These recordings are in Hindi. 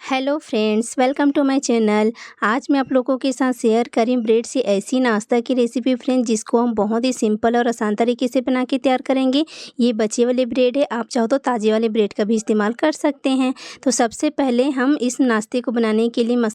Hello friends, welcome to my channel. आज मैं आप लोगों के साथ शेयर करी ब्रेड से ऐसी नाश्ता की रेसिपी फ्रेंड्स, जिसको हम बहुत ही सिंपल और आसान तरीके से बना के तैयार करेंगे। ये बचे वाले ब्रेड है, आप चाहो तो ताज़े वाले ब्रेड का भी इस्तेमाल कर सकते हैं। तो सबसे पहले हम इस नाश्ते को बनाने के लिए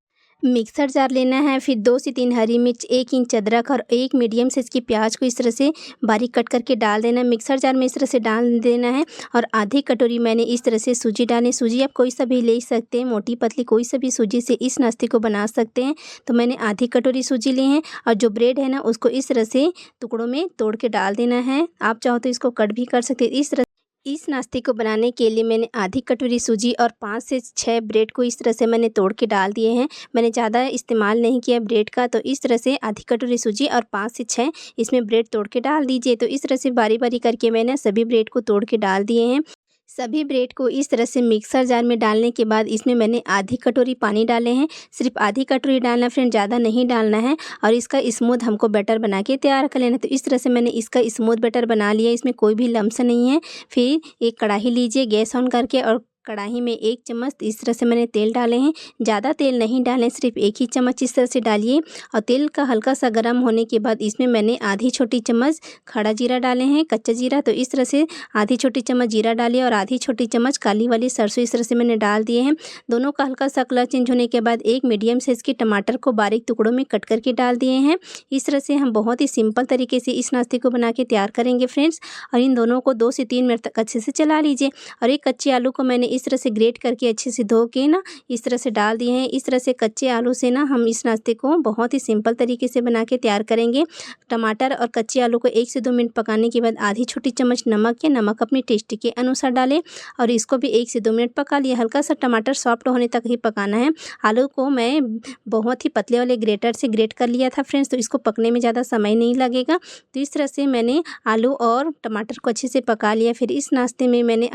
मिक्सर जार लेना है। फिर 2 से 3 हरी मिर्च, 1 इंच अदरक और 1 मीडियम साइज़ की प्याज को इस तरह से बारीक कट करके डाल देना है। मिक्सर जार में इस तरह से डाल देना है। और आधी कटोरी मैंने इस तरह से सूजी डाली। सूजी आप कोई सा भी ले सकते हैं, मोटी पतली कोई सा भी सूजी से इस नाश्ते को बना सकते हैं। तो मैंने आधी कटोरी सूजी ली है। और जो ब्रेड है ना, उसको इस तरह से टुकड़ों में तोड़ के डाल देना है। आप चाहो तो इसको कट भी कर सकते हैं। इस नाश्ते को बनाने के लिए मैंने आधी कटोरी सूजी और 5 से 6 ब्रेड को इस तरह से मैंने तोड़ के डाल दिए हैं। मैंने ज़्यादा इस्तेमाल नहीं किया ब्रेड का, तो इस तरह से आधी कटोरी सूजी और 5 से 6 इसमें ब्रेड तोड़ के डाल दीजिए। तो इस तरह से बारी बारी करके मैंने सभी ब्रेड को तोड़ के डाल दिए हैं। सभी ब्रेड को इस तरह से मिक्सर जार में डालने के बाद इसमें मैंने आधी कटोरी पानी डाले हैं। सिर्फ आधी कटोरी डालना फ्रेंड, ज़्यादा नहीं डालना है। और इसका स्मूथ हमको बैटर बना के तैयार कर लेना है। तो इस तरह से मैंने इसका स्मूथ बैटर बना लिया, इसमें कोई भी लम्स नहीं है। फिर एक कढ़ाई लीजिए गैस ऑन करके, और कढ़ाई में 1 चम्मच इस तरह से मैंने तेल डाले हैं। ज़्यादा तेल नहीं डालें, सिर्फ 1 ही चम्मच इस तरह से डालिए। और तेल का हल्का सा गर्म होने के बाद इसमें मैंने आधी छोटी चम्मच खड़ा जीरा डाले हैं, कच्चा जीरा। तो इस तरह से आधी छोटी चम्मच जीरा डालिए और आधी छोटी चम्मच काली वाली सरसों इस तरह से मैंने डाल दिए हैं। दोनों का हल्का सा कलर चेंज होने के बाद 1 मीडियम साइज़ के टमाटर को बारीक टुकड़ों में कट करके डाल दिए हैं। इस तरह से हम बहुत ही सिंपल तरीके से इस नाश्ते को बना के तैयार करेंगे फ्रेंड्स। और इन दोनों को 2 से 3 मिनट तक अच्छे से चला लीजिए। और एक कच्चे आलू को मैंने इस तरह से ग्रेट करके अच्छे से धो के ना इस तरह से डाल दिए हैं। इस तरह से कच्चे आलू से ना हम इस नाश्ते को बहुत ही सिंपल तरीके से बना के तैयार करेंगे। टमाटर और कच्चे आलू को 1 से 2 मिनट पकाने के बाद आधी छोटी चम्मच नमक या नमक अपनी टेस्ट के अनुसार डालें। और इसको भी 1 से 2 मिनट पका लिया। हल्का सा टमाटर सॉफ्ट होने तक ही पकाना है। आलू को मैं बहुत ही पतले वाले ग्रेटर से ग्रेट कर लिया था फ्रेंड्स, तो इसको पकने में ज़्यादा समय नहीं लगेगा। तो इस तरह से मैंने आलू और टमाटर को अच्छे से पका लिया। फिर इस नाश्ते में मैंने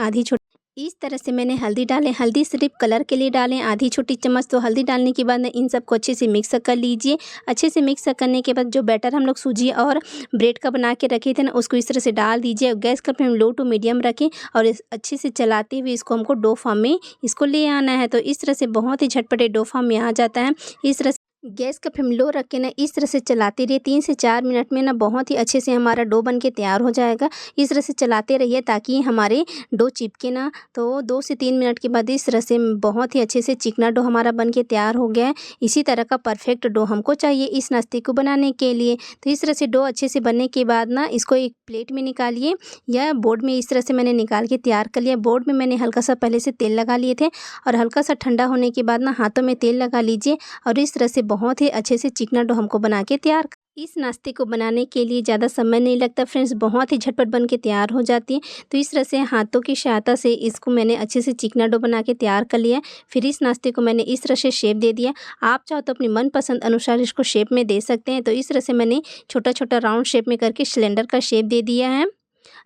इस तरह से मैंने हल्दी डालें। हल्दी सिर्फ कलर के लिए डालें, आधी छोटी चम्मच। तो हल्दी डालने के बाद इन सबको अच्छे से मिक्स कर लीजिए। अच्छे से मिक्स करने के बाद जो बैटर हम लोग सूजी और ब्रेड का बना के रखे थे ना, उसको इस तरह से डाल दीजिए। गैस का फ्लेम लो टू मीडियम रखें और अच्छे से चलाते हुए इसको हमको डो फॉर्म में इसको ले आना है। तो इस तरह से बहुत ही झटपटे डो फॉर्म में आ जाता है। इस तरह गैस का फ्लेम लो रख के ना इस तरह से चलाते रहिए। 3 से 4 मिनट में ना बहुत ही अच्छे से हमारा डो बन के तैयार हो जाएगा। इस तरह से चलाते रहिए ताकि हमारे डो चिपके ना। तो 2 से 3 मिनट के बाद इस तरह से बहुत ही अच्छे से चिकना डो हमारा बन के तैयार हो गया है। इसी तरह का परफेक्ट डो हमको चाहिए इस नाश्ते को बनाने के लिए। तो इस तरह से डो अच्छे से बनने के बाद ना इसको एक प्लेट में निकालिए या बोर्ड में इस तरह से मैंने निकाल के तैयार कर लिया। बोर्ड में मैंने हल्का सा पहले से तेल लगा लिए थे, और हल्का सा ठंडा होने के बाद ना हाथों में तेल लगा लीजिए। और इस तरह से बहुत ही अच्छे से चिकना डो हमको बना के तैयार। इस नाश्ते को बनाने के लिए ज़्यादा समय नहीं लगता फ्रेंड्स, बहुत ही झटपट बन के तैयार हो जाती है। तो इस तरह से हाथों की सहायता से इसको मैंने अच्छे से चिकना डो बना के तैयार कर लिया। फिर इस नाश्ते को मैंने इस तरह से शेप दे दिया। आप चाहो तो अपनी मनपसंद अनुसार इसको शेप में दे सकते हैं। तो इस तरह से मैंने छोटा छोटा राउंड शेप में करके सिलेंडर का शेप दे दिया है।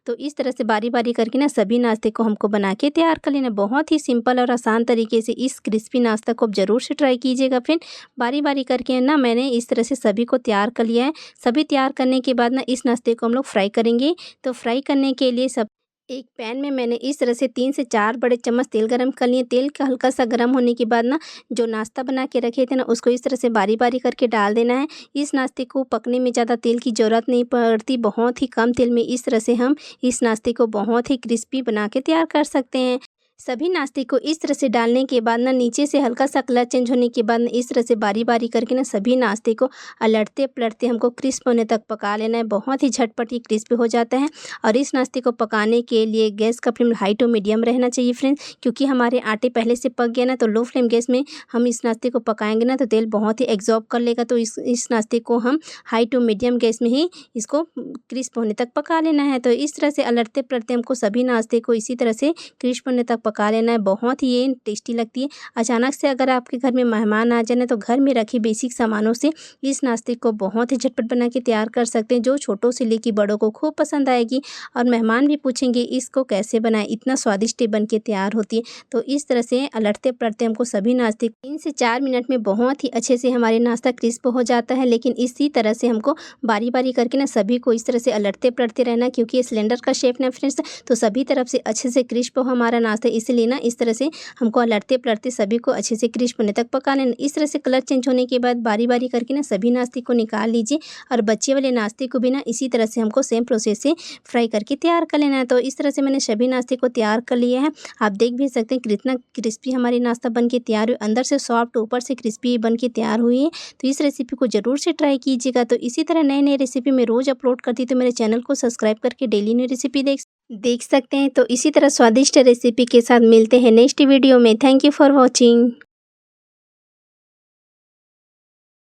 तो इस तरह से बारी बारी करके ना सभी नाश्ते को हमको बना के तैयार कर लेना। बहुत ही सिंपल और आसान तरीके से इस क्रिस्पी नाश्ता को आप ज़रूर से ट्राई कीजिएगा फ्रेंड। बारी बारी करके ना मैंने इस तरह से सभी को तैयार कर लिया है। सभी तैयार करने के बाद ना इस नाश्ते को हम लोग फ्राई करेंगे। तो फ्राई करने के लिए एक पैन में मैंने इस तरह से 3 से 4 बड़े चम्मच तेल गरम कर लिए। तेल का हल्का सा गरम होने के बाद ना जो नाश्ता बना के रखे थे ना, उसको इस तरह से बारी बारी करके डाल देना है। इस नाश्ते को पकने में ज़्यादा तेल की ज़रूरत नहीं पड़ती। बहुत ही कम तेल में इस तरह से हम इस नाश्ते को बहुत ही क्रिस्पी बना के तैयार कर सकते हैं। सभी नाश्ते को इस तरह से डालने के बाद ना नीचे से हल्का सा कलर चेंज होने के बाद इस तरह से बारी बारी करके ना सभी नाश्ते को अलटते पलटते हमको क्रिस्प होने तक पका लेना है। बहुत ही झटपट ये क्रिस्पी हो जाता है। और इस नाश्ते को पकाने के लिए गैस का फ्लेम हाई टू मीडियम रहना चाहिए फ्रेंड्स, क्योंकि हमारे आटे पहले से पक गया ना। तो लो फ्लेम गैस में हम इस नाश्ते को पकाएंगे ना तो तेल बहुत ही एब्जॉर्ब कर लेगा। तो इस नाश्ते को हम हाई टू मीडियम गैस में ही इसको क्रिस्प होने तक पका लेना है। तो इस तरह से अलटते पलटते हमको सभी नाश्ते को इसी तरह से क्रिस्प होने तक पका लेना है। बहुत ही ये टेस्टी लगती है। अचानक से अगर आपके घर में मेहमान आ जाए तो घर में रखे बेसिक सामानों से इस नाश्ते को बहुत ही झटपट बना के तैयार कर सकते हैं, जो छोटों से लेकर बड़ों को खूब पसंद आएगी। और मेहमान भी पूछेंगे इसको कैसे बनाएं, इतना स्वादिष्ट बन के तैयार होती है। तो इस तरह से अलटते पलटते हमको सभी नाश्ते 3 से 4 मिनट में बहुत ही अच्छे से हमारे नाश्ता क्रिस्प हो जाता है। लेकिन इसी तरह से हमको बारी बारी करके ना सभी को इस तरह से अलटते पलटते रहना, क्योंकि ये सिलेंडर का शेप ना फ्रेंड्स, तो सभी तरफ से अच्छे से क्रिस्प हो हमारा नाश्ता। इसलिए ना इस तरह से हमको अलटते पलटते सभी को अच्छे से क्रिस्प होने तक पका लेना। इस तरह से कलर चेंज होने के बाद बारी बारी करके ना सभी नाश्ते को निकाल लीजिए और बच्चे वाले नाश्ते को भी ना इसी तरह से हमको सेम प्रोसेस से फ्राई करके तैयार कर लेना है। तो इस तरह से मैंने सभी नाश्ते को तैयार कर लिया है। आप देख भी सकते हैं कितना क्रिस्पी हमारी नाश्ता बन के तैयार हुई, अंदर से सॉफ्ट ऊपर से क्रिस्पी बन के तैयार हुई है। तो इस रेसिपी को ज़रूर से ट्राई कीजिएगा। तो इसी तरह नए नए रेसिपी मैं रोज़ अपलोड करती, तो मेरे चैनल को सब्सक्राइब करके डेली न्यू रेसिपी देख सकते हैं। तो इसी तरह स्वादिष्ट रेसिपी के साथ मिलते हैं नेक्स्ट वीडियो में। Thank you for watching.